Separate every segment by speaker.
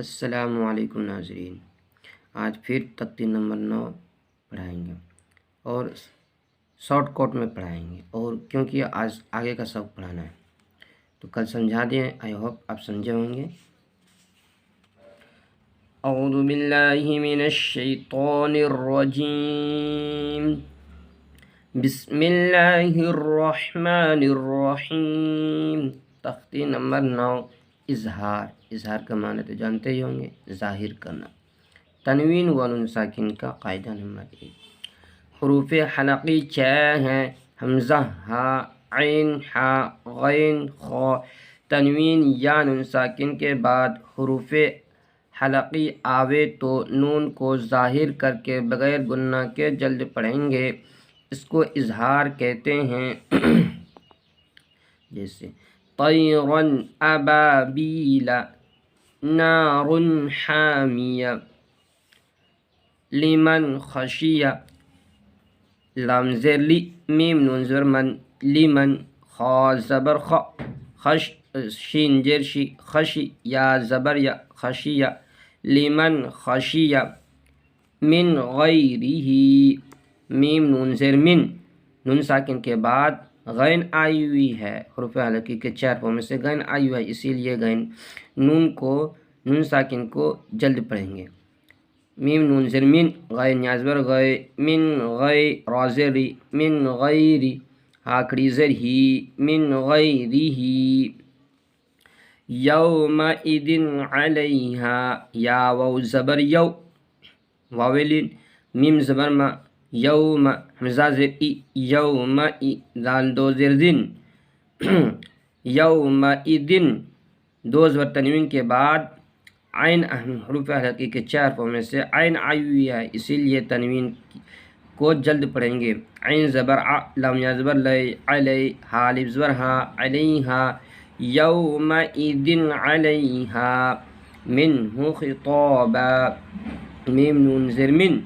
Speaker 1: السلام علیکم ناظرین، آج پھر تختی نمبر 9 پڑھائیں گے اور شارٹ کٹ میں پڑھائیں گے، اور کیونکہ آج آگے کا سبق پڑھانا ہے تو کل سمجھا دیں۔ آئی ہوپ آپ سمجھے ہوں گے۔ اعوذ باللہ من الشیطان الرجیم، بسم اللہ الرحمن الرحیم۔ تختی نمبر 9، اظہار کا معنی تو جانتے ہی ہوں گے، ظاہر کرنا۔ تنوین و نون ساکن کا قاعدہ نمبر 1۔ حروف حلقی 6 ہیں: حمزہ، ہا، عین، ہا، غین، خا۔ تنوین یا نون ساکن کے بعد حروف حلقی آوے تو نون کو ظاہر کر کے بغیر گنہ کے جلد پڑھیں گے، اس کو اظہار کہتے ہیں۔ جیسے طیرا ابابیل، نار حامیہ، لمن خشیہ، لام زیر لی، میم نون زبر من، لمن، خا زبر خ، خش شین زیر شی، خشی، یا زبر یا، خشیہ، لمن خشیہ، من غیرہ، میم نون زیر من، نون ساکن کے بعد غین آئی ہوئی ہے، حروف حلقی کے 4 حروف میں سے غین آئی ہوئی ہے، اسی لیے غین نون ساکن کو جلد پڑھیں گے۔ میم نون زیر من، غین یا زبر غی، من غی، را زیر ری، من غیری، آکھڑی زیر ہی، من غیرہ، یومئذ علیہا، یا واو زبر یو، واولین، میم زبر ما، یوم، حمزہ زیر ای، یوم ای، دال دو زیر دن، یومئذ، دو زبر تنوین کے بعد عین، حروف حلقی کے 4 حروف میں سے عین آئی ہوئی ہے، اسی لیے تنوین کو جلد پڑھیں گے۔ عین زبر ع، لام یا زبر لئی، علی، ہا الف زبر ہا، علیہا، یومئذ علیہا، منہ خطابا، میم نون زیر من،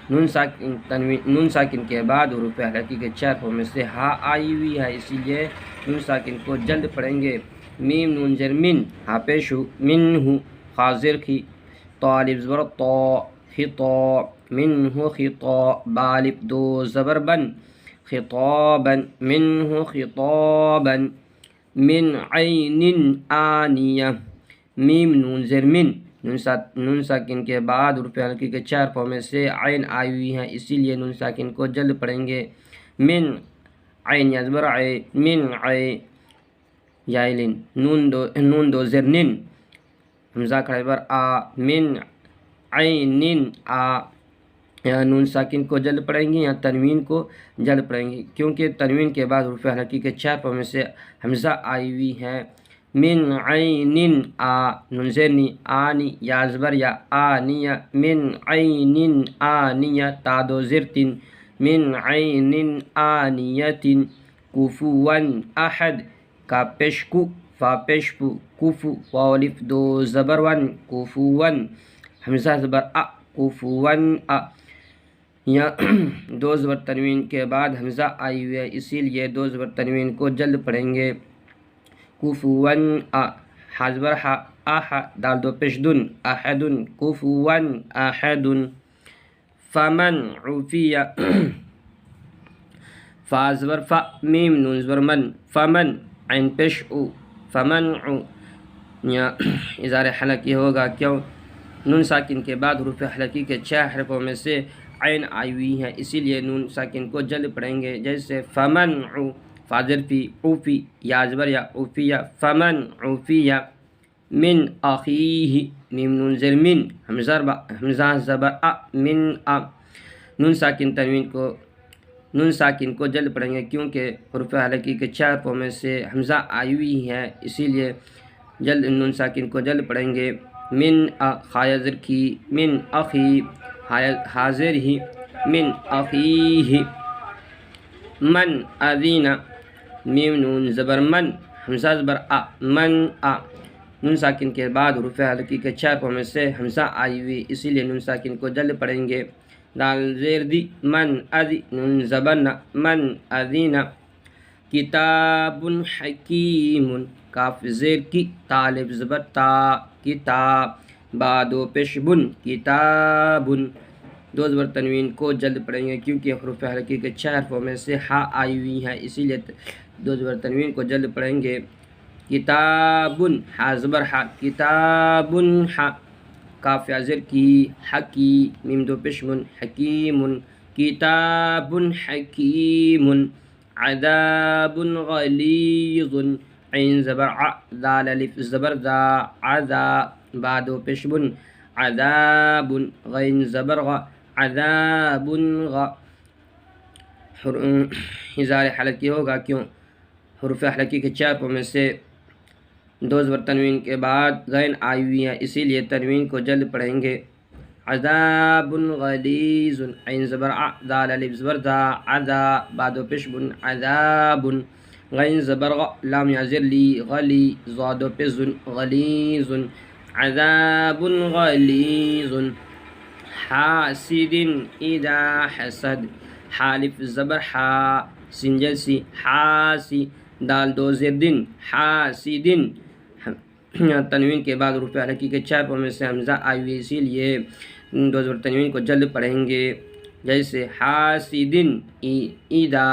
Speaker 1: نون ساکن کے بعد حروف حلقی کے 4 حروف میں سے ہا آئی ہوئی ہے، اسی لیے نون ساکن کو جلد پڑھیں گے۔ میم نون زیر من، ہا پیش ہو، منہ، خا زیر خی، طا الف زبر طا، خطا، منہ خطا، با الف دو زبر بن، خطابا، منہ خطابا، من عین آنیہ، میم نون زیر من، نون ساکن کے بعد حروف حلقی کے 4 حروف میں سے عین آئی ہوئی ہیں، اسی لیے نون ساکن کو جلد پڑھیں گے۔ من عین یا زبر عی، من عی، یائلین، نون دو زیر نن، حمزہ کھڑا زبر آ، من عین آ، یا نون ساکن کو جلد پڑھیں گے یا تنوین کو جلد پڑھیں گے، کیونکہ تنوین کے بعد حروف حلقی کے 4 حروف میں سے حمزہ آئی ہوئی ہے۔ من عین آ، نون زیر نی، آنی، یا زبر یا، آنیہ، من عین آنیہ، تا دو زیر تن، من عین آنیۃ، کفوا احد، کا پیش کو، فا پیش پو، کفو، واو الف دو زبر ون، کفوا، حمزہ زبر ا، کفوا ا، یا دو زبر تنوین کے بعد حمزہ آئی ہوئی ہے، اسی لیے دو زبر تنوین کو جلد پڑھیں گے۔ کفوا ا، ہا زبر ہا، اح، دال دو پیش دن، احد، کفوا احد، فمن عفی، فا زبر فا، میم نون زبر من، فمن، عین پیش او، فمن عو، یا اظہار حلقی ہوگا، کیوں؟ نون ساکن کے بعد حروف حلقی کے 4 حروفوں میں سے عین آئی ہوئی ہے، اسی لیے نون ساکن کو جلد پڑھیں گے۔ جیسے فمن عو، فا زیر فی، عفی، یا زبر یا، عفیہ، فمن عفی، من اخیہ، میم نون زیر من، حمزہ زبر ا، من ا، نون ساکن کو جلد پڑھیں گے، کیونکہ حروف حلقی کے 4 حروف میں سے حمزہ آئی ہوئی ہے، اسی لیے نون ساکن کو جلد پڑھیں گے۔ من ا، خا زیر کی، من اخی، ہا زیر ہی، من اخیہ، من اذین، میم نون زبر من، حمزہ زبر ا، من ا، نون ساکن کے بعد حروف حلقی کے 4 حروف میں سے حمزہ آئی ہوئی، اسی لیے نون ساکن کو جلد پڑھیں گے۔ دال زیر دی، من ادی، نون زبر ن، من اذین، کتاب حکیم، کاف زیر کی، تا الف زبر تا، کتاب، با دو پیش بن کتابن، دو زبر تنوین کو جلد پڑھیں گے کیونکہ حروف حلقی کے 4 حرفوں میں سے ہا آئی ہوئی ہے، اسی لیے دو زبر تنوین کو جلد پڑھیں گے۔ کتابن ہا زبر ہا، کتابن ہا، کاف زر کی، حکی، میم دو پیش من، حکیم، کتاب حکیم، عذاب غلیظ، عین زبر ع، دال الف زبر دا، عذا، با دو پیش بن، عذاب، غین زبر غ، عذاب غ، اظہار حلقی ہوگا کیوں؟ حروف حلقی کے 4 حرفوں میں سے دو زبر تنوین کے بعد غین آئی ہوئی ہے، اسی لیے تنوین کو جلد پڑھیں گے۔ عذاب غلیظ، عین زبر ع، دال الف زبر دا، عذا، با دو پیش بن، عذاب، غین زبر غ، لام یا زر لی، غلی، ضا دو پیش زن، غلیظ، عذاب غلیظ، حاسد اذا حسد، حالف زبر حا، سین جلسی، حاسی، دال دو زر دن، حاسدن، تنوین کے بعد حروف حلقی کے 4 حرفوں میں سے حمزہ آئی ہوئی، اسی لیے دو زبر تنوین کو جلد پڑھیں گے، جیسے حاسدن، اذا،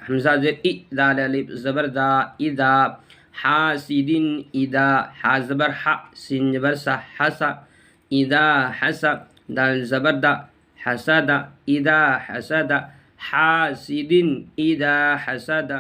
Speaker 1: حمزہ زر ای، دال الف زبر دا، اذا، حاسدن اذا، حا زبر ح، سین زبر سا، حسا، اذا حسا، دال زبر دا، حسد، اذا حسد، حاسدن اذا حسد۔